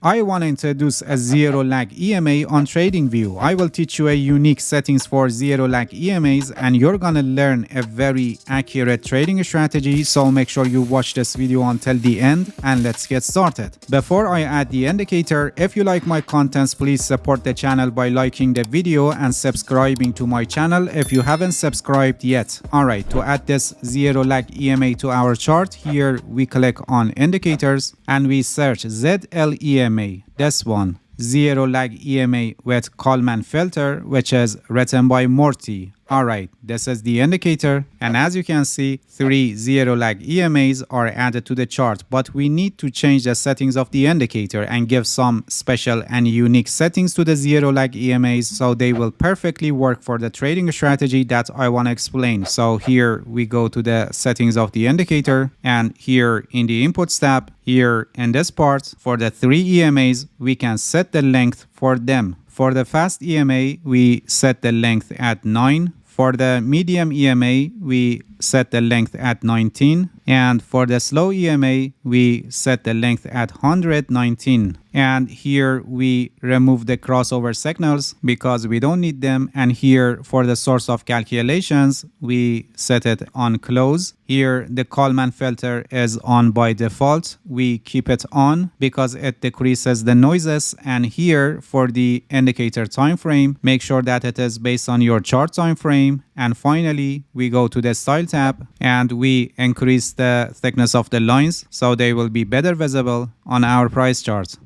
I want to introduce a zero lag EMA on TradingView. I will teach you a unique settings for zero lag EMAs and you're gonna learn a very accurate trading strategy, so make sure you watch this video until the end and let's get started. Before I add the indicator, if you like my contents, please support the channel by liking the video and subscribing to my channel if you haven't subscribed yet. Alright, to add this zero lag EMA to our chart, here we click on indicators and we search ZLEMA. This one, zero lag EMA with Kalman filter, which is written by Morty. Alright, this is the indicator, and as you can see, 3 zero lag EMAs are added to the chart, but we need to change the settings of the indicator and give some special and unique settings to the zero lag EMAs so they will perfectly work for the trading strategy that I want to explain. So here we go to the settings of the indicator, and here in the inputs tab, here in this part, for the 3 EMAs, we can set the length for them. For the fast EMA, we set the length at 9. For the medium EMA, we set the length at 19. And for the slow EMA, we set the length at 119. And here we remove the crossover signals because we don't need them. And here for the source of calculations, we set it on close. Here the Kalman filter is on by default. We keep it on because it decreases the noises. And here for the indicator time frame, make sure that it is based on your chart time frame. And finally, we go to the style tab and we increase the thickness of the lines so they will be better visible on our price chart.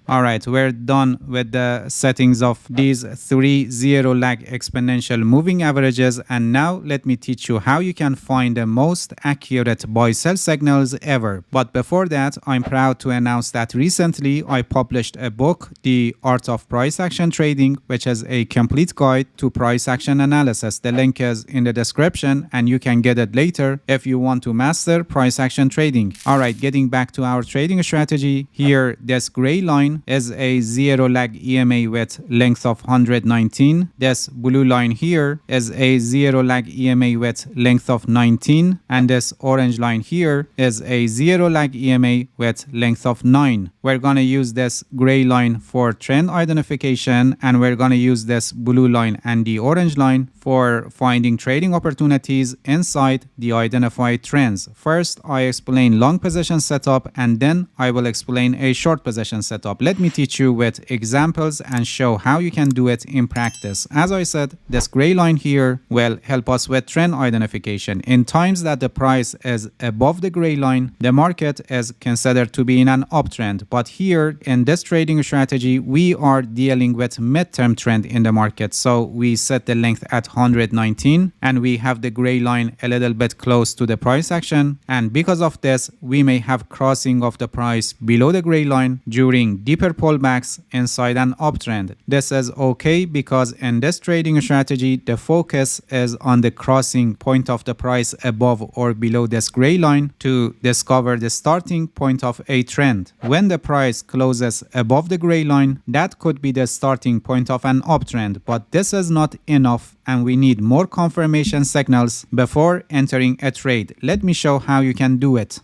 Alright, we're done with the settings of these 3 zero lag exponential moving averages, and now let me teach you how you can find the most accurate buy-sell signals ever. But before that, I'm proud to announce that recently I published a book, The Art of Price Action Trading, which is a complete guide to price action analysis. The link is in the description and you can get it later if you want to master price action trading. Alright, getting back to our trading strategy, here this gray line is a zero lag EMA with length of 119. This blue line here is a zero lag EMA with length of 19, and this orange line here is a zero lag EMA with length of 9. We're gonna use this gray line for trend identification, and we're gonna use this blue line and the orange line for finding trading opportunities inside the identified trends. First, I explain long position setup and then I will explain a short position setup. Let me teach you with examples and show how you can do it in practice. As I said, this gray line here will help us with trend identification. In times that the price is above the gray line, the market is considered to be in an uptrend. But here in this trading strategy, we are dealing with midterm trend in the market. So we set the length at 119 and we have the gray line a little bit close to the price action, and because of this we may have crossing of the price below the gray line during deeper pullbacks inside an uptrend. This is okay because in this trading strategy the focus is on the crossing point of the price above or below this gray line to discover the starting point of a trend. When the price closes above the gray line, that could be the starting point of an uptrend, but this is not enough and we need more confirmation signals before entering a trade. Let me show how you can do it.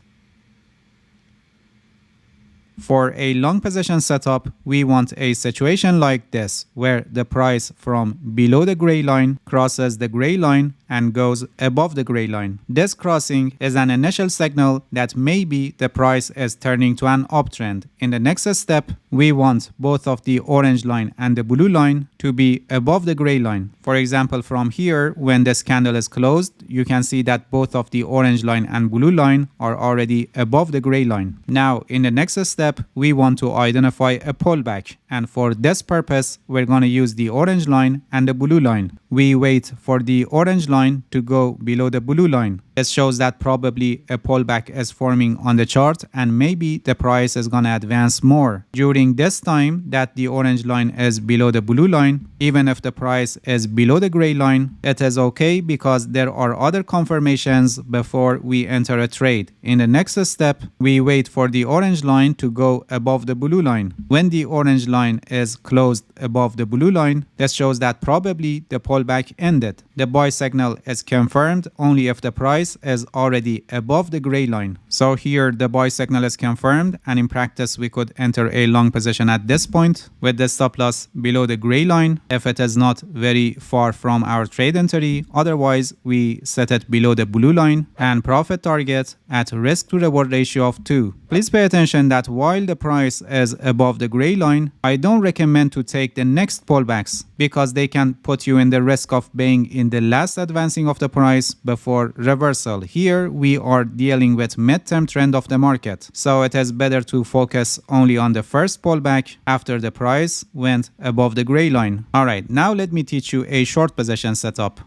For a long position setup, we want a situation like this, where the price from below the gray line crosses the gray line and goes above the gray line. This crossing is an initial signal that maybe the price is turning to an uptrend. In the next step, we want both of the orange line and the blue line to be above the gray line. For example, from here, when this candle is closed, you can see that both of the orange line and blue line are already above the gray line. Now, in the next step, we want to identify a pullback. And for this purpose, we're going to use the orange line and the blue line. We wait for the orange line to go below the blue line. This shows that probably a pullback is forming on the chart and maybe the price is gonna advance more. During this time that the orange line is below the blue line, even if the price is below the gray line, it is okay because there are other confirmations before we enter a trade. In the next step, we wait for the orange line to go above the blue line. When the orange line is closed above the blue line, this shows that probably the pullback ended. the buy signal is confirmed only if the price is already above the gray line. So here the buy signal is confirmed, and in practice we could enter a long position at this point with the stop loss below the gray line if it is not very far from our trade entry. Otherwise we set it below the blue line and profit target at risk to reward ratio of 2. Please pay attention that while the price is above the gray line, I don't recommend to take the next pullbacks because they can put you in the risk of being in the last advancing of the price before reversal. Here we are dealing with mid-term trend of the market, so it is better to focus only on the first pullback after the price went above the gray line. Alright, now let me teach you a short position setup.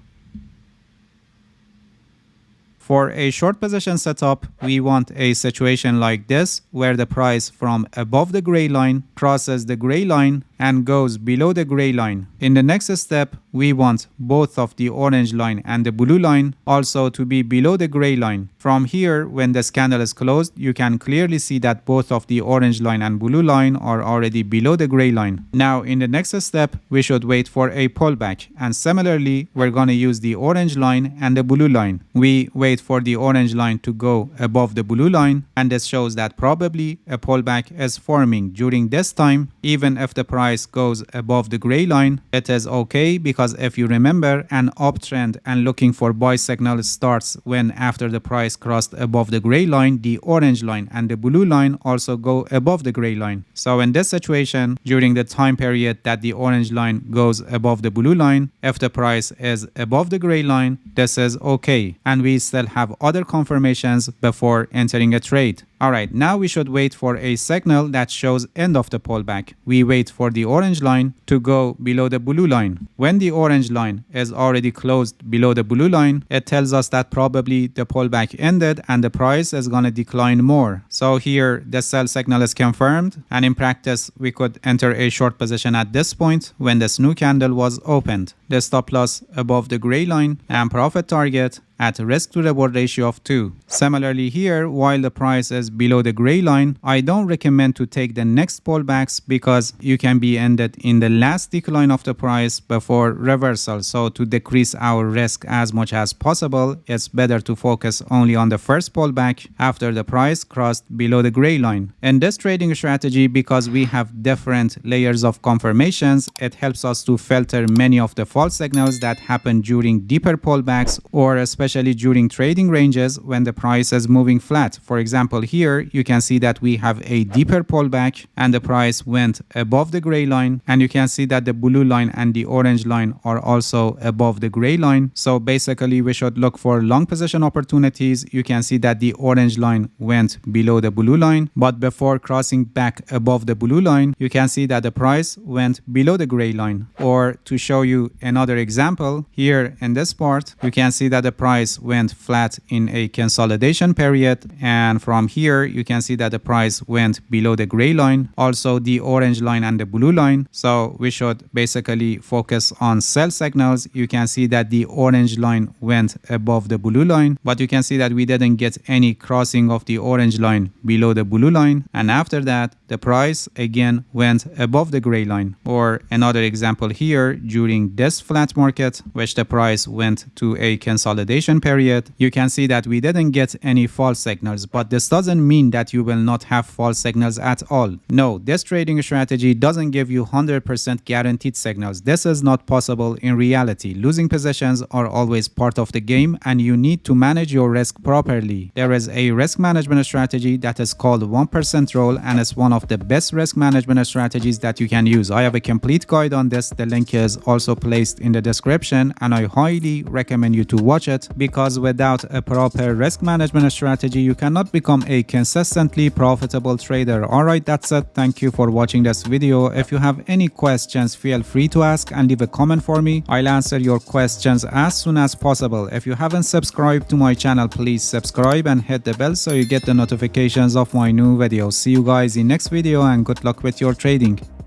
For a short position setup, we want a situation like this where the price from above the gray line crosses the gray line and goes below the gray line. In the next step, we want both of the orange line and the blue line also to be below the gray line. From here, when this candle is closed, you can clearly see that both of the orange line and blue line are already below the gray line. Now, in the next step, we should wait for a pullback. And similarly, we're going to use the orange line and the blue line. We wait for the orange line to go above the blue line, and this shows that probably a pullback is forming during this time. Even if the price goes above the gray line, it is okay, because if you remember, an uptrend and looking for buy signal starts when after the price crossed above the gray line, the orange line and the blue line also go above the gray line. So in this situation, during the time period that the orange line goes above the blue line, if the price is above the gray line, this is okay, and we still have other confirmations before entering a trade. Alright, now we should wait for a signal that shows end of the pullback. We wait for the orange line to go below the blue line. When the orange line is already closed below the blue line, it tells us that probably the pullback ended and the price is going to decline more. So here the sell signal is confirmed, and in practice we could enter a short position at this point when this new candle was opened. The stop loss above the gray line and profit target at risk to reward ratio of 2. Similarly here, while the price is below the gray line, I don't recommend to take the next pullbacks because you can be ended in the last decline of the price before reversal. So to decrease our risk as much as possible, it's better to focus only on the first pullback after the price crossed below the gray line. In this trading strategy, because we have different layers of confirmations, it helps us to filter many of the false signals that happen during deeper pullbacks, or especially during trading ranges when the price is moving flat. For example, here you can see that we have a deeper pullback and the price went above the gray line, and you can see that the blue line and the orange line are also above the gray line. So basically we should look for long position opportunities. You can see that the orange line went below the blue line, but before crossing back above the blue line, you can see that the price went below the gray line. Or to show you another example, here in this part, you can see that the price went flat in a consolidation period, and from here you can see that the price went below the gray line, also the orange line and the blue line. So we should basically focus on sell signals. You can see that the orange line went above the blue line, but you can see that we didn't get any crossing of the orange line below the blue line, and after that the price again went above the gray line. Or another example here, during this flat market, which the price went to a consolidation period, you can see that we didn't get any false signals, but this doesn't mean that you will not have false signals at all. No, this trading strategy doesn't give you 100% guaranteed signals. This is not possible in reality. Losing positions are always part of the game, and you need to manage your risk properly. There is a risk management strategy that is called 1% rule, and it's one of the best risk management strategies that you can use. I have a complete guide on this. The link is also placed in the description, and I highly recommend you to watch it, because without a proper risk management strategy, you cannot become a consistently profitable trader. Alright, that's it. Thank you for watching this video. If you have any questions, feel free to ask and leave a comment for me. I'll answer your questions as soon as possible. If you haven't subscribed to my channel, please subscribe and hit the bell so you get the notifications of my new videos. See you guys in next video, and good luck with your trading.